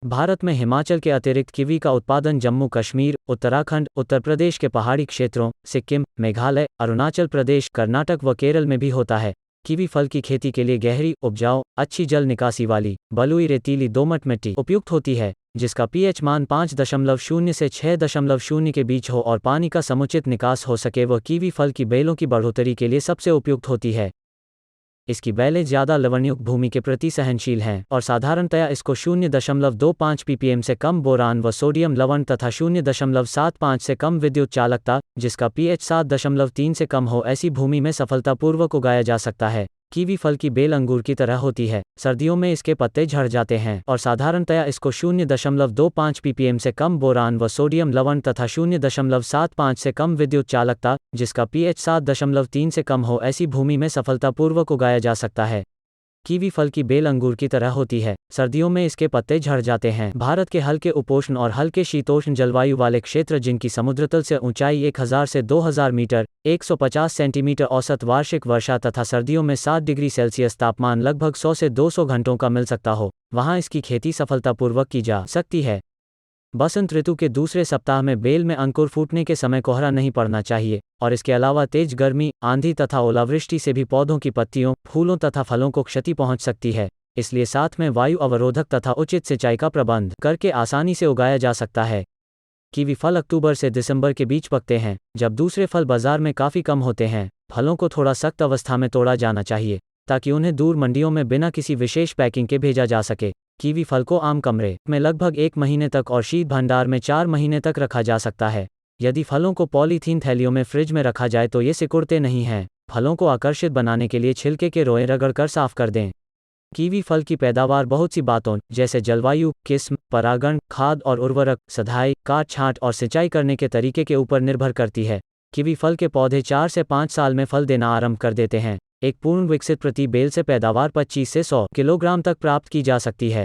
भारत में हिमाचल के अतिरिक्त कीवी का उत्पादन जम्मू कश्मीर, उत्तराखंड, उत्तर प्रदेश के पहाड़ी क्षेत्रों, सिक्किम, मेघालय, अरुणाचल प्रदेश, कर्नाटक व केरल में भी होता है। कीवी फल की खेती के लिए गहरी, उपजाऊ, अच्छी जल निकासी वाली, बलुई रेतीली दोमट मिट्टी उपयुक्त होती है, जिसका पीएच मान 5.0 से 6.0 के बीच हो और पानी का समुचित निकास हो सके। वह कीवी फल की बेलों की बढ़ोतरी के लिए सबसे उपयुक्त होती है। इसकी बेलें ज़्यादा लवणयुक्त भूमि के प्रति सहनशील हैं और साधारणतया इसको 0.25 ppm से कम बोरान व सोडियम लवण तथा 0.75 से कम विद्युत चालकता, जिसका पीएच 7.3 से कम हो, ऐसी भूमि में सफलतापूर्वक उगाया जा सकता है। कीवी फल की बेल अंगूर की तरह होती है। सर्दियों में इसके पत्ते झड़ जाते हैं और साधारणतया इसको 0.25 ppm से कम बोरान व सोडियम लवण तथा 0.75 से कम विद्युत चालकता, जिसका पीएच 7.3 से कम हो, ऐसी भूमि में सफलतापूर्वक उगाया जा सकता है। कीवी फल की बेल अंगूर की तरह होती है। सर्दियों में इसके पत्ते झड़ जाते हैं। भारत के हल्के उपोष्ण और हल्के शीतोष्ण जलवायु वाले क्षेत्र, जिनकी समुद्रतल से ऊंचाई 1000 से 2000 मीटर, 150 सेंटीमीटर औसत वार्षिक वर्षा तथा सर्दियों में 7 डिग्री सेल्सियस तापमान लगभग 100 से 200 घंटों का मिल सकता हो, वहां इसकी खेती सफलतापूर्वक की जा सकती है। बसंत ऋतु के दूसरे सप्ताह में बेल में अंकुर फूटने के समय कोहरा नहीं पड़ना चाहिए और इसके अलावा तेज गर्मी, आंधी तथा ओलावृष्टि से भी पौधों की पत्तियों, फूलों तथा फलों को क्षति पहुंच सकती है। इसलिए साथ में वायु अवरोधक तथा उचित सिंचाई का प्रबंध करके आसानी से उगाया जा सकता है। कीवी फल अक्टूबर से दिसंबर के बीच पकते हैं, जब दूसरे फल बाजार में काफ़ी कम होते हैं। फलों को थोड़ा सख्त अवस्था में तोड़ा जाना चाहिए ताकि उन्हें दूर मंडियों में बिना किसी विशेष पैकिंग के भेजा जा सके। कीवी फल को आम कमरे में लगभग 1 महीने तक और शीत भंडार में 4 महीने तक रखा जा सकता है। यदि फलों को पॉलीथीन थैलियों में फ्रिज में रखा जाए तो ये सिकुड़ते नहीं हैं। फलों को आकर्षित बनाने के लिए छिलके के रोए रगड़कर साफ कर दें। कीवी फल की पैदावार बहुत सी बातों जैसे जलवायु, किस्म, परागण, खाद और उर्वरक, सधाई, काट छांट और सिंचाई करने के तरीके के ऊपर निर्भर करती है। कीवी फल के पौधे 4 से 5 साल में फल देना आरंभ कर देते हैं। एक पूर्ण विकसित प्रति बेल से पैदावार 25 से 100 किलोग्राम तक प्राप्त की जा सकती है।